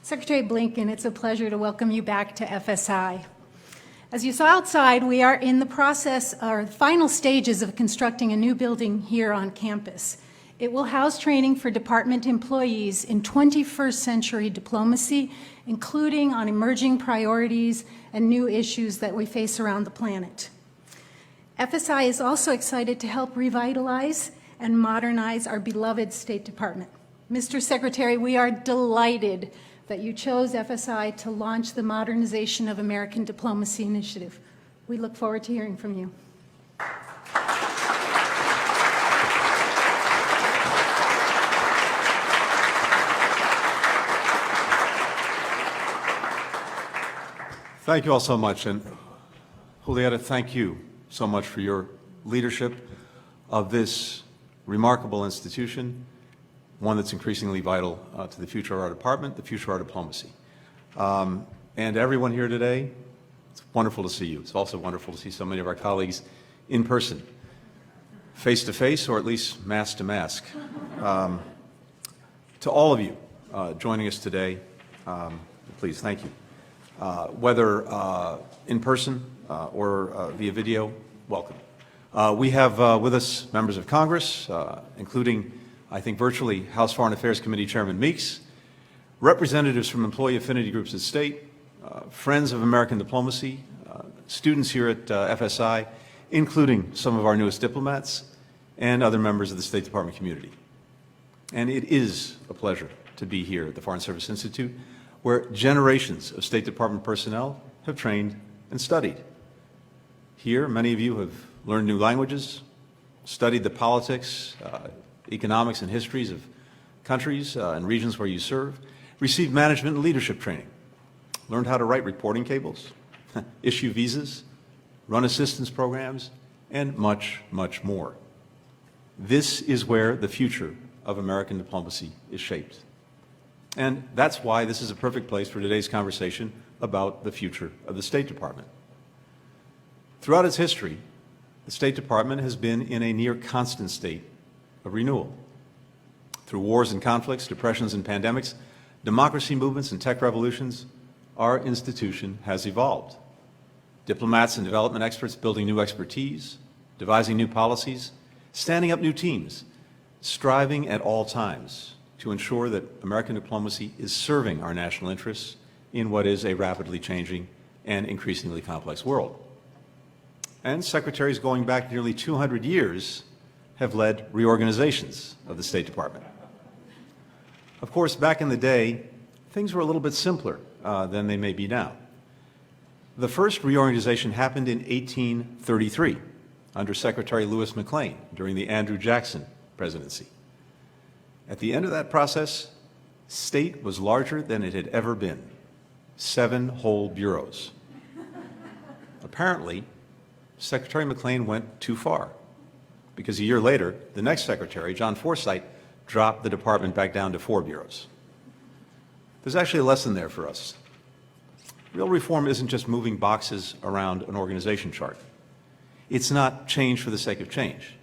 Secretary Blinken, it's a pleasure to welcome you back to FSI. As you saw outside, we are in the process, or final stages of constructing a new building here on campus. It will house training for department employees in 21st century diplomacy, including on emerging priorities and new issues that we face around the planet. FSI is also excited to help revitalize and modernize our beloved State Department. Mr. Secretary, we are delighted that you chose FSI to launch the Modernization of American Diplomacy initiative. We look forward to hearing from you. Thank you all so much, and Julieta, thank you so much for your leadership of this remarkable institution, one that's increasingly vital to the future of our department, the future of our diplomacy. And everyone here today, it's wonderful to see you. It's also wonderful to see so many of our colleagues in person, face to face, or at least mask to mask. To all of you joining us today, please, thank you. Whether in person or via video, welcome. We have with us members of Congress, including, I think, virtually House Foreign Affairs Committee Chairman Meeks, representatives from employee affinity groups at State, friends of American diplomacy, students here at FSI, including some of our newest diplomats, and other members of the State Department community. And it is a pleasure to be here at the Foreign Service Institute, where generations of State Department personnel have trained and studied. Here, many of you have learned new languages, studied the politics, economics, and histories of countries and regions where you serve, received management and leadership training, learned how to write reporting cables, issue visas, run assistance programs, and much, much more. This is where the future of American diplomacy is shaped. And that's why this is a perfect place for today's conversation about the future of the State Department. Throughout its history, the State Department has been in a near constant state of renewal. Through wars and conflicts, depressions and pandemics, democracy movements and tech revolutions, our institution has evolved. Diplomats and development experts building new expertise, devising new policies, standing up new teams, striving at all times to ensure that American diplomacy is serving our national interests in what is a rapidly changing and increasingly complex world. And secretaries going back nearly 200 years have led reorganizations of the State Department. Of course, back in the day, things were a little bit simpler than they may be now. The first reorganization happened in 1833 under Secretary Lewis McLean during the Andrew Jackson presidency. At the end of that process, State was larger than it had ever been, 7 whole bureaus. Apparently, Secretary McLean went too far, because a year later, the next secretary, John Forsyth, dropped the department back down to 4 bureaus. There's actually a lesson there for us. Real reform isn't just moving boxes around an organization chart. It's not change for the sake of change.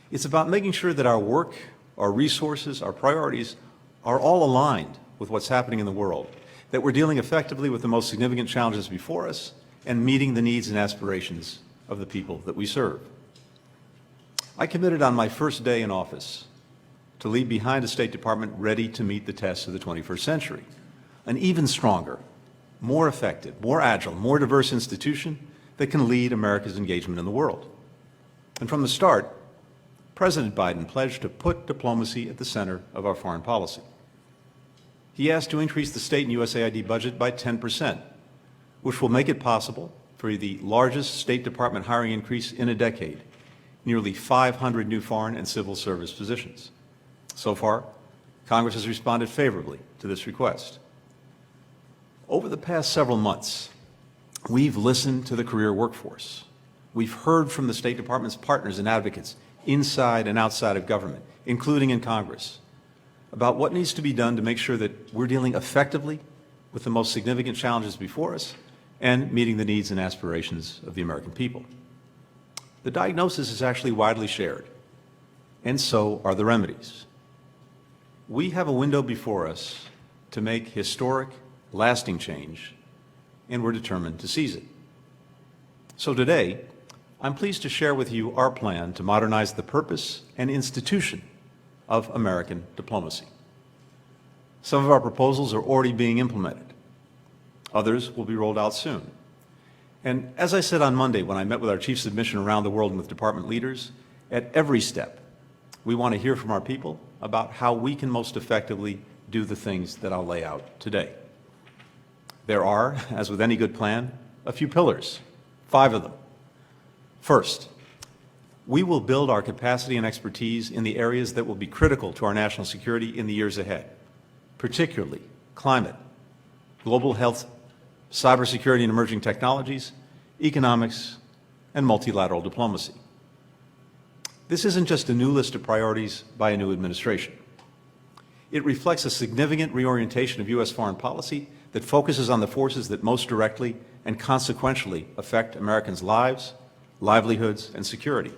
It's about making sure that our work, our resources, our priorities are all aligned with what's happening in the world, that we're dealing effectively with the most significant challenges before us and meeting the needs and aspirations of the people that we serve. I committed on my first day in office to leave behind a State Department ready to meet the tests of the 21st century, an even stronger, more effective, more agile, more diverse institution that can lead America's engagement in the world. And from the start, President Biden pledged to put diplomacy at the center of our foreign policy. He asked to increase the state and USAID budget by 10%, which will make it possible for the largest State Department hiring increase in a decade, nearly 500 new foreign and civil service positions. So far, Congress has responded favorably to this request. Over the past several months, we've listened to the career workforce. We've heard from the State Department's partners and advocates inside and outside of government, including in Congress, about what needs to be done to make sure that we're dealing effectively with the most significant challenges before us and meeting the needs and aspirations of the American people. The diagnosis is actually widely shared, and so are the remedies. We have a window before us to to make historic, lasting change, and we're determined to seize it. So today, I'm pleased to share with you our plan to modernize the purpose and institution of American diplomacy. Some of our proposals are already being implemented. Others will be rolled out soon. And as I said on Monday when I met with our chiefs of mission around the world and with department leaders, at every step, we want to hear from our people about how we can most effectively do the things that I'll lay out today. There are, as with any good plan, a few pillars, 5 of them. First, we will build our capacity and expertise in the areas that will be critical to our national security in the years ahead, particularly climate, global health, cybersecurity and emerging technologies, economics, and multilateral diplomacy. This isn't just a new list of priorities by a new administration. It reflects a significant reorientation of U.S. foreign policy that focuses on the forces that most directly and consequentially affect Americans' lives, livelihoods, and security,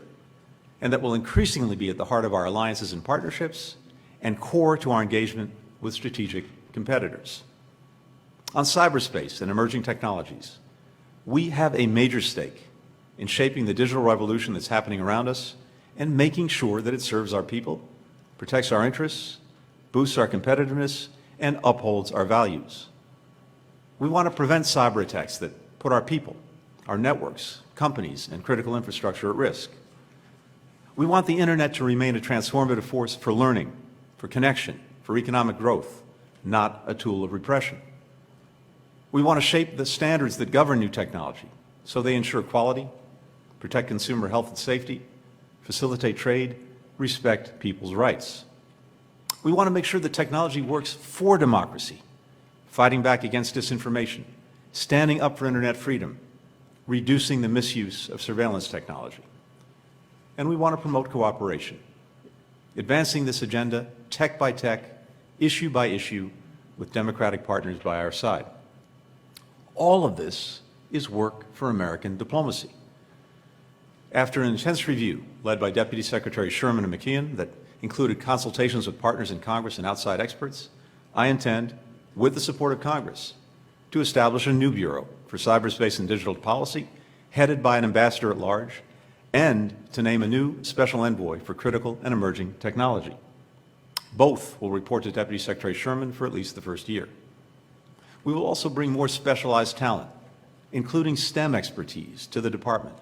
and that will increasingly be at the heart of our alliances and partnerships and core to our engagement with strategic competitors. On cyberspace and emerging technologies, we have a major stake in shaping the digital revolution that's happening around us and making sure that it serves our people, protects our interests, boosts our competitiveness, and upholds our values. We want to prevent cyber attacks that put our people, our networks, companies, and critical infrastructure at risk. We want the Internet to remain a transformative force for learning, for connection, for economic growth, not a tool of repression. We want to shape the standards that govern new technology so they ensure quality, protect consumer health and safety, facilitate trade, respect people's rights. We want to make sure that technology works for democracy, fighting back against disinformation, standing up for Internet freedom, reducing the misuse of surveillance technology. And we want to promote cooperation, advancing this agenda tech by tech, issue by issue, with democratic partners by our side. All of this is work for American diplomacy. After an intense review led by Deputy Secretary Sherman and McKeon that included consultations with partners in Congress and outside experts, I intend, with the support of Congress, to establish a new bureau for cyberspace and digital policy, headed by an ambassador at large, and to name a new special envoy for critical and emerging technology. Both will report to Deputy Secretary Sherman for at least the first year. We will also bring more specialized talent, including STEM expertise, to the department,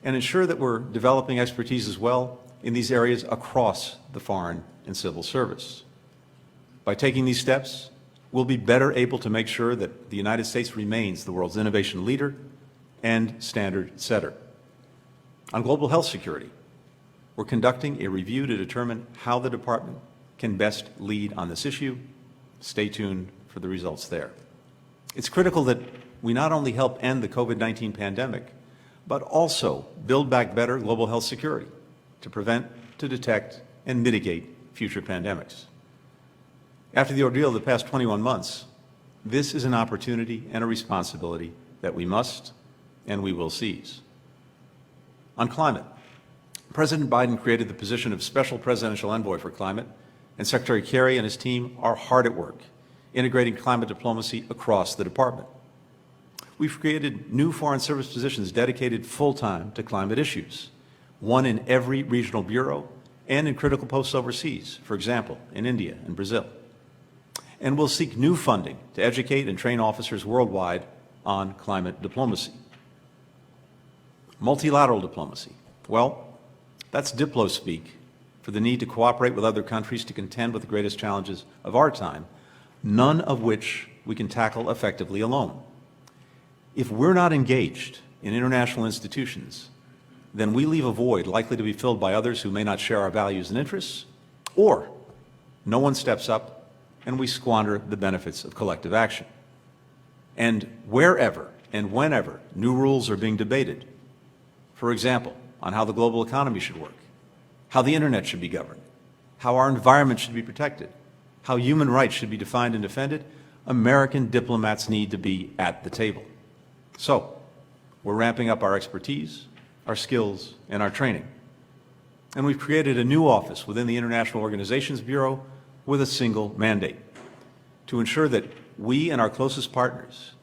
and ensure that we're developing expertise as well in these areas across the foreign and civil service. By taking these steps, we'll be better able to make sure that the United States remains the world's innovation leader and standard setter. On global health security, we're conducting a review to determine how the department can best lead on this issue. Stay tuned for the results there. It's critical that we not only help end the COVID-19 pandemic, but also build back better global health security to prevent, to detect, and mitigate future pandemics. After the ordeal of the past 21 months, this is an opportunity and a responsibility that we must and we will seize. On climate, President Biden created the position of Special Presidential Envoy for Climate, and Secretary Kerry and his team are hard at work integrating climate diplomacy across the department. We've created new Foreign Service positions dedicated full-time to climate issues, one in every regional bureau and in critical posts overseas, for example, in India and Brazil. And we'll seek new funding to educate and train officers worldwide on climate diplomacy. Multilateral diplomacy. Well, that's Diplo speak for the need to cooperate with other countries to contend with the greatest challenges of our time, none of which we can tackle effectively alone. If we're not engaged in international institutions, then we leave a void likely to be filled by others who may not share our values and interests, or no one steps up and we squander the benefits of collective action. And wherever and whenever new rules are being debated, for example, on how the global economy should work, how the Internet should be governed, how our environment should be protected, how human rights should be defined and defended, American diplomats need to be at the table. So, we're ramping up our expertise, our skills, and our training. And we've created a new office within the International Organizations Bureau with a single mandate: to ensure that we and our closest partners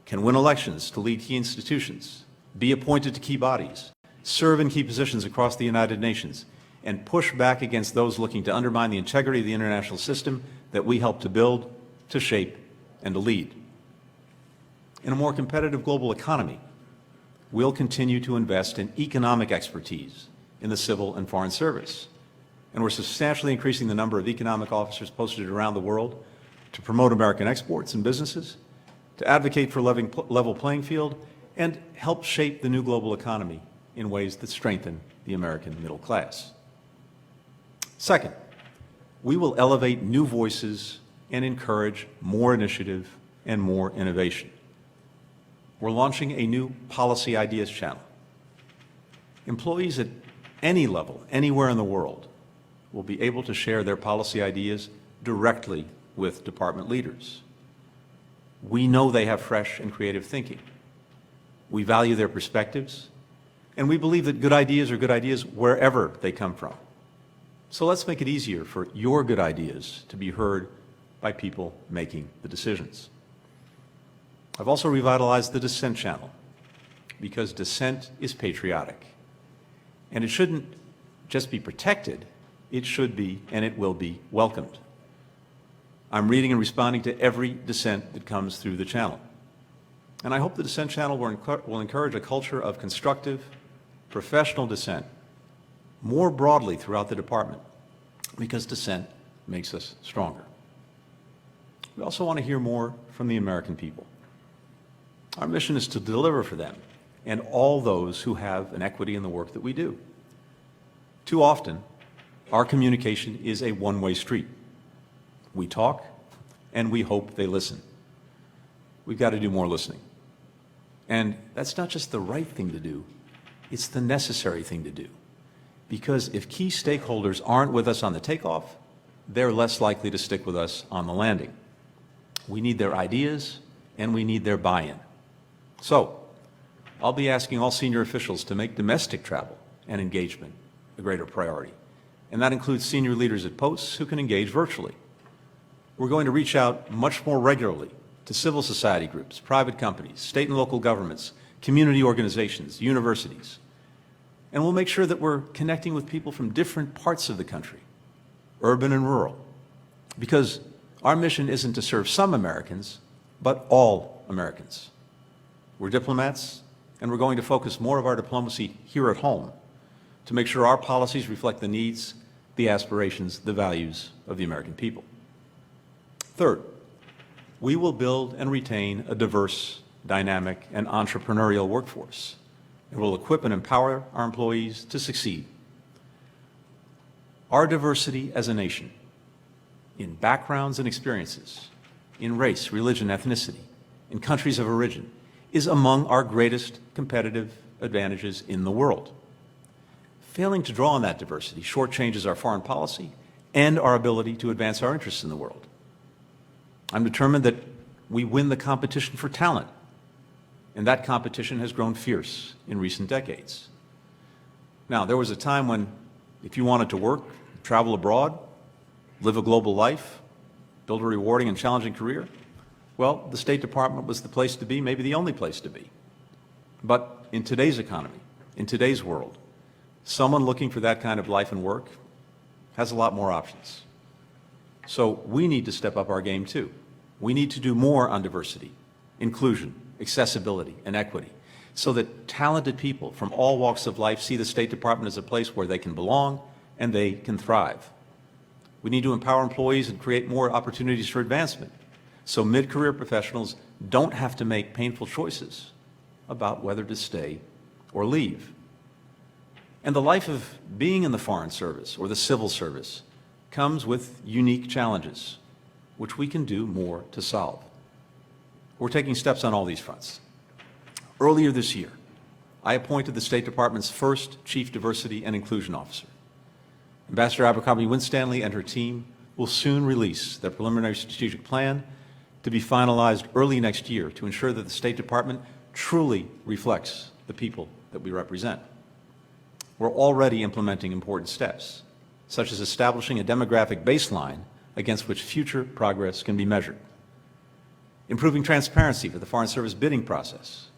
can win elections to lead key institutions, be appointed to key bodies, serve in key positions across the United Nations, and push back against those looking to undermine the integrity of the international system that we help to build, to shape, and to lead. In a more competitive global economy, we'll continue to invest in economic expertise in the civil and foreign service. And we're substantially increasing the number of economic officers posted around the world to promote American exports and businesses, to advocate for level playing field, and help shape the new global economy in ways that strengthen the American middle class. Second, we will elevate new voices and encourage more initiative and more innovation. We're launching a new Policy Ideas channel. Employees at any level, anywhere in the world, will be able to share their policy ideas directly with department leaders. We know they have fresh and creative thinking. We value their perspectives, and we believe that good ideas are good ideas wherever they come from. So let's make it easier for your good ideas to be heard by people making the decisions. I've also revitalized the dissent channel because dissent is patriotic. And it shouldn't just be protected, it should be and it will be welcomed. I'm reading and responding to every dissent that comes through the channel. And I hope the dissent channel will encourage a culture of constructive, professional dissent more broadly throughout the department, because dissent makes us stronger. We also want to hear more from the American people. Our mission is to deliver for them and all those who have an equity in the work that we do. Too often, our communication is a one-way street. We talk, and we hope they listen. We've got to do more listening. And that's not just the right thing to do, it's the necessary thing to do. Because if key stakeholders aren't with us on the takeoff, they're less likely to stick with us on the landing. We need their ideas, and we need their buy-in. So, I'll be asking all senior officials to make domestic travel and engagement a greater priority. And that includes senior leaders at posts who can engage virtually. We're going to reach out much more regularly to civil society groups, private companies, state and local governments, community organizations, universities. And we'll make sure that we're connecting with people from different parts of the country, urban and rural, because our mission isn't to serve some Americans, but all Americans. We're diplomats, and we're going to focus more of our diplomacy here at home to make sure our policies reflect the needs, the aspirations, the values of the American people. Third, we will build and retain a diverse, dynamic, and entrepreneurial workforce. It will equip and empower our employees to succeed. Our diversity as a nation, in backgrounds and experiences, in race, religion, ethnicity, in countries of origin, is among our greatest competitive advantages in the world. Failing to draw on that diversity shortchanges our foreign policy and our ability to advance our interests in the world. I'm determined that we win the competition for talent, and that competition has grown fierce in recent decades. Now, there was a time when if you wanted to work, travel abroad, live a global life, build a rewarding and challenging career, well, the State Department was the place to be, maybe the only place to be. But in today's economy, in today's world, someone looking for that kind of life and work has a lot more options. So we need to step up our game too. We need to do more on diversity, inclusion, accessibility, and equity, so that talented people from all walks of life see the State Department as a place where they can belong and they can thrive. We need to empower employees and create more opportunities for advancement, so mid-career professionals don't have to make painful choices about whether to stay or leave. And the life of being in the Foreign Service or the Civil Service comes with unique challenges, which we can do more to solve. We're taking steps on all these fronts. Earlier this year, I appointed the State Department's first Chief Diversity and Inclusion Officer. Ambassador Abercrombie Winstanley and her team will soon release their preliminary strategic plan to be finalized early next year to ensure that the State Department truly reflects the people that we represent. We're already implementing important steps, such as establishing a demographic baseline against which future progress can be measured. improving transparency for the Foreign Service bidding process,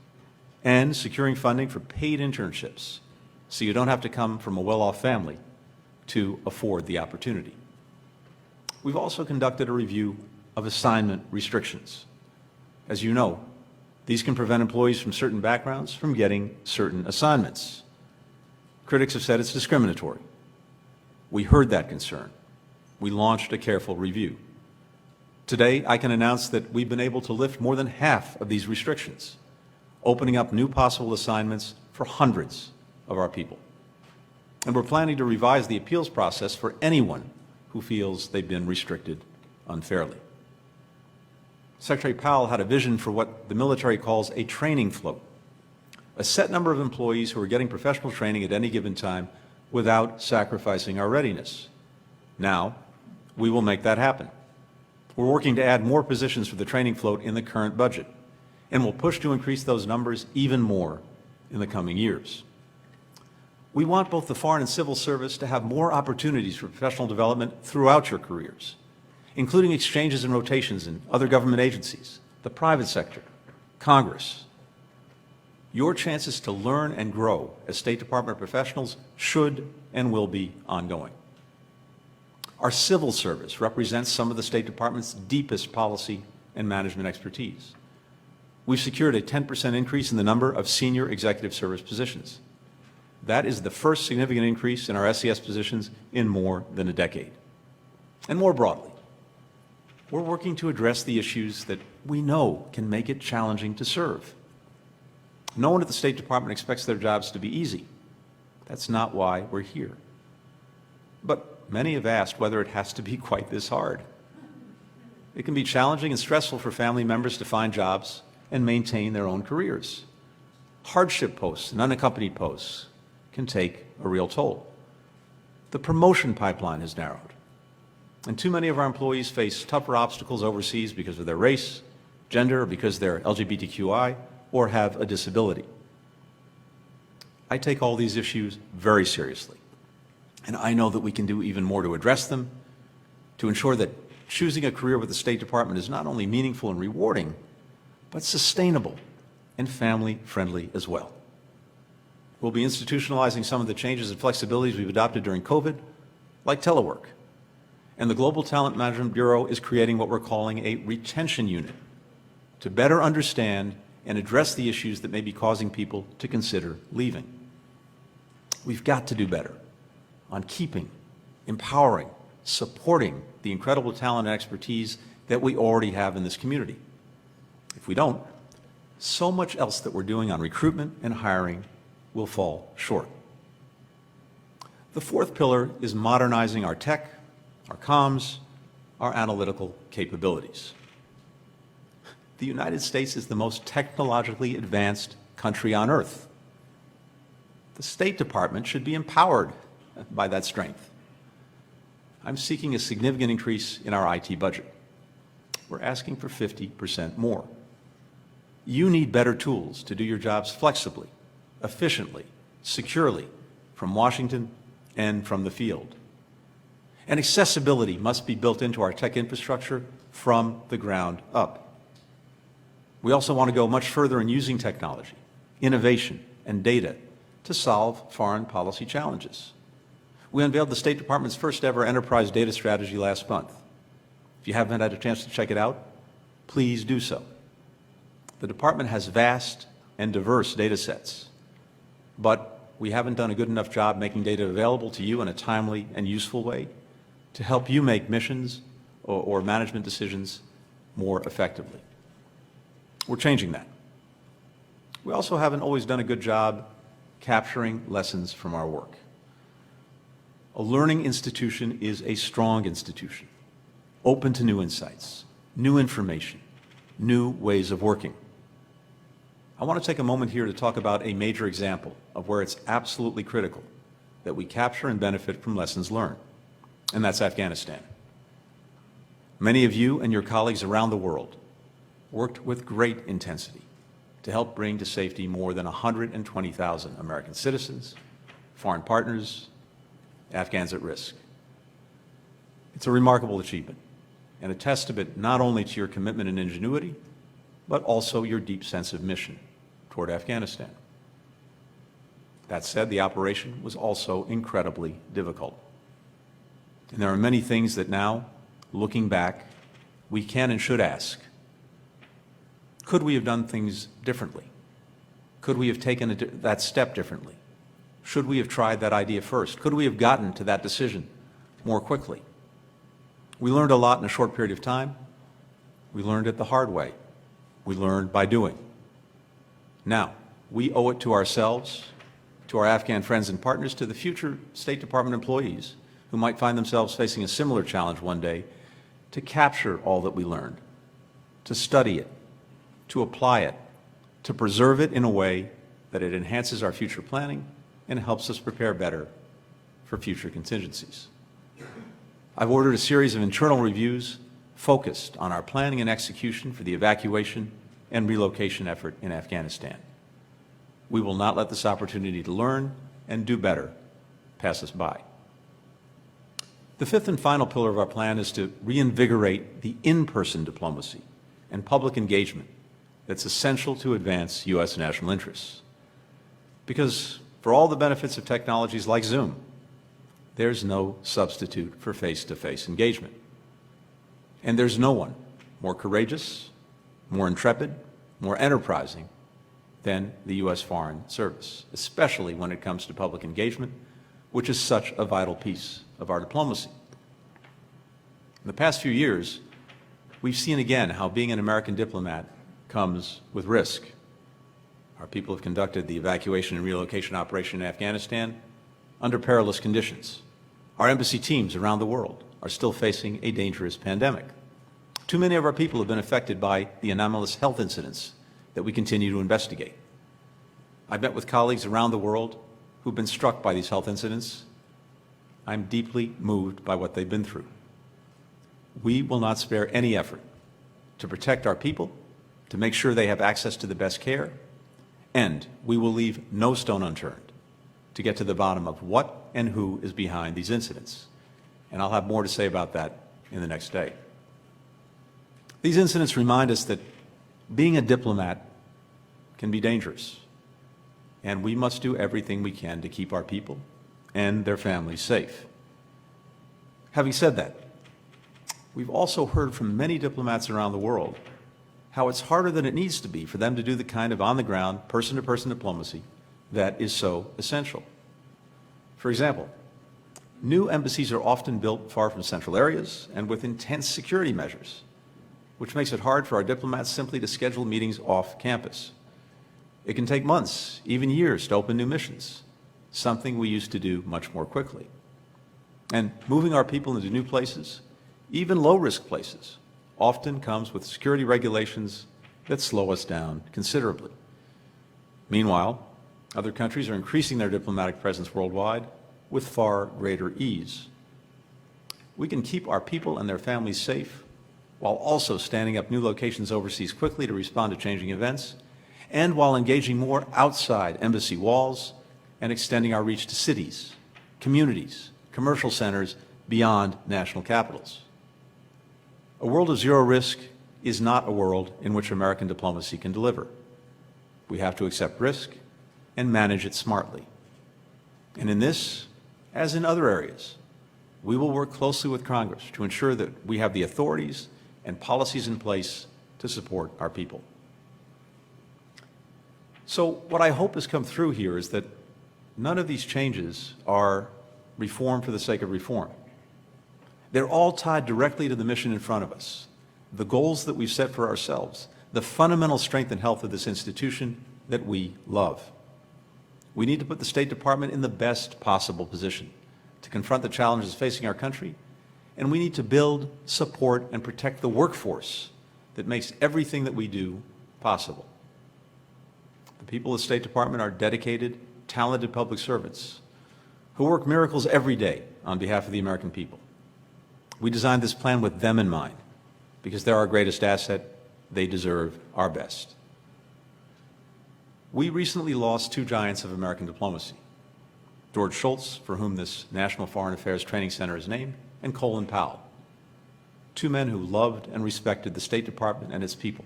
and securing funding for paid internships so you don't have to come from a well-off family to afford the opportunity. We've also conducted a review of assignment restrictions. As you know, these can prevent employees from certain backgrounds from getting certain assignments. Critics have said it's discriminatory. We heard that concern. We launched a careful review. Today, I can announce that we've been able to lift more than half of these restrictions, opening up new possible assignments for hundreds of our people. And we're planning to revise the appeals process for anyone who feels they've been restricted unfairly. Secretary Powell had a vision for what the military calls a training float, a set number of employees who are getting professional training at any given time without sacrificing our readiness. Now, we will make that happen. We're working to add more positions for the training float in the current budget, and we'll push to increase those numbers even more in the coming years. We want both the Foreign and Civil Service to have more opportunities for professional development throughout your careers, including exchanges and rotations in other government agencies, the private sector, Congress. Your chances to learn and grow as State Department professionals should and will be ongoing. Our civil service represents some of the State Department's deepest policy and management expertise. We've secured a 10% increase in the number of senior executive service positions. That is the first significant increase in our SES positions in more than a decade. And more broadly, we're working to address the issues that we know can make it challenging to serve. No one at the State Department expects their jobs to be easy. That's not why we're here. But many have asked whether it has to be quite this hard. It can be challenging and stressful for family members to find jobs and maintain their own careers. Hardship posts and unaccompanied posts can take a real toll. The promotion pipeline has narrowed, and too many of our employees face tougher obstacles overseas because of their race, gender, or because they're LGBTQI or have a disability. I take all these issues very seriously, and I know that we can do even more to address them, to ensure that choosing a career with the State Department is not only meaningful and rewarding, but sustainable and family-friendly as well. We'll be institutionalizing some of the changes and flexibilities we've adopted during COVID, like telework. And the Global Talent Management Bureau is creating what we're calling a retention unit to better understand and address the issues that may be causing people to consider leaving. We've got to do better on keeping, empowering, supporting the incredible talent and expertise that we already have in this community. If we don't, so much else that we're doing on recruitment and hiring will fall short. The fourth pillar is modernizing our tech, our comms, our analytical capabilities. The United States is the most technologically advanced country on earth. The State Department should be empowered by that strength. I'm seeking a significant increase in our IT budget. We're asking for 50% more. You need better tools to do your jobs flexibly, efficiently, securely, from Washington and from the field. And accessibility must be built into our tech infrastructure from the ground up. We also want to go much further in using technology, innovation, and data to solve foreign policy challenges. We unveiled the State Department's first ever enterprise data strategy last month. If you haven't had a chance to check it out, please do so. The department has vast and diverse data sets, but we haven't done a good enough job making data available to you in a timely and useful way to help you make missions or management decisions more effectively. We're changing that. We also haven't always done a good job capturing lessons from our work. A learning institution is a strong institution, open to new insights, new information, new ways of working. I want to take a moment here to talk about a major example of where it's absolutely critical that we capture and benefit from lessons learned, and that's Afghanistan. Many of you and your colleagues around the world worked with great intensity to help bring to safety more than 120,000 American citizens, foreign partners, Afghans at risk. It's a remarkable achievement and a testament not only to your commitment and ingenuity, but also your deep sense of mission toward Afghanistan. That said, the operation was also incredibly difficult. And there are many things that now, looking back, we can and should ask. Could we have done things differently? Could we have taken that step differently? Should we have tried that idea first? Could we have gotten to that decision more quickly? We learned a lot in a short period of time. We learned it the hard way. We learned by doing. Now, we owe it to ourselves, to our Afghan friends and partners, to the future State Department employees who might find themselves facing a similar challenge one day, to capture all that we learned, to study it, to apply it, to preserve it in a way that it enhances our future planning and helps us prepare better for future contingencies. I've ordered a series of internal reviews focused on our planning and execution for the evacuation and relocation effort in Afghanistan. We will not let this opportunity to learn and do better pass us by. The fifth and final pillar of our plan is to reinvigorate the in-person diplomacy and public engagement that's essential to advance U.S. national interests. Because for all the benefits of technologies like Zoom, there's no substitute for face-to-face engagement. And there's no one more courageous, more intrepid, more enterprising than the U.S. Foreign Service, especially when it comes to public engagement, which is such a vital piece of our diplomacy. In the past few years, we've seen again how being an American diplomat comes with risk. Our people have conducted the evacuation and relocation operation in Afghanistan under perilous conditions. Our embassy teams around the world are still facing a dangerous pandemic. Too many of our people have been affected by the anomalous health incidents that we continue to investigate. I've met with colleagues around the world who've been struck by these health incidents. I'm deeply moved by what they've been through. We will not spare any effort to protect our people, to make sure they have access to the best care, and we will leave no stone unturned to get to the bottom of what and who is behind these incidents. And I'll have more to say about that in the next day. These incidents remind us that being a diplomat can be dangerous, and we must do everything we can to keep our people and their families safe. Having said that, we've also heard from many diplomats around the world how it's harder than it needs to be for them to do the kind of on-the-ground, person-to-person diplomacy that is so essential. For example, new embassies are often built far from central areas and with intense security measures, which makes it hard for our diplomats simply to schedule meetings off campus. It can take months, even years, to open new missions, something we used to do much more quickly. And moving our people into new places, even low-risk places, often comes with security regulations that slow us down considerably. Meanwhile, other countries are increasing their diplomatic presence worldwide with far greater ease. We can keep our people and their families safe while also standing up new locations overseas quickly to respond to changing events, and while engaging more outside embassy walls and extending our reach to cities, communities, commercial centers beyond national capitals. A world of zero risk is not a world in which American diplomacy can deliver. We have to accept risk and manage it smartly. And in this, as in other areas, we will work closely with Congress to ensure that we have the authorities and policies in place to support our people. So what I hope has come through here is that none of these changes are reform for the sake of reform. They're all tied directly to the mission in front of us, the goals that we've set for ourselves, the fundamental strength and health of this institution that we love. We need to put the State Department in the best possible position to confront the challenges facing our country, and we need to build, support, and protect the workforce that makes everything that we do possible. The people of the State Department are dedicated, talented public servants who work miracles every day on behalf of the American people. We designed this plan with them in mind because they're our greatest asset. They deserve our best. We recently lost two giants of American diplomacy, George Shultz, for whom this National Foreign Affairs Training Center is named, and Colin Powell, two men who loved and respected the State Department and its people.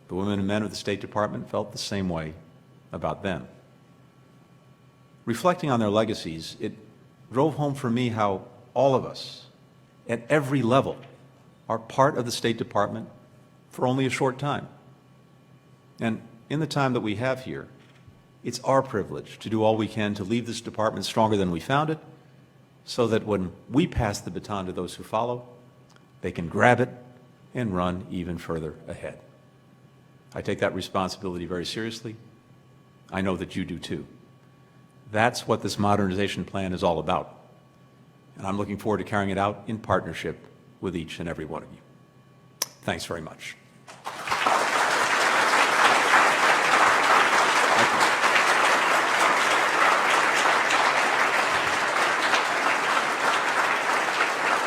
The women and men of the State Department felt the same way about them. Reflecting on their legacies, it drove home for me how all of us, at every level, are part of the State Department for only a short time. And in the time that we have here, it's our privilege to do all we can to leave this department stronger than we found it, so that when we pass the baton to those who follow, they can grab it and run even further ahead. I take that responsibility very seriously. I know that you do too. That's what this modernization plan is all about. And I'm looking forward to carrying it out in partnership with each and every one of you. Thanks very much.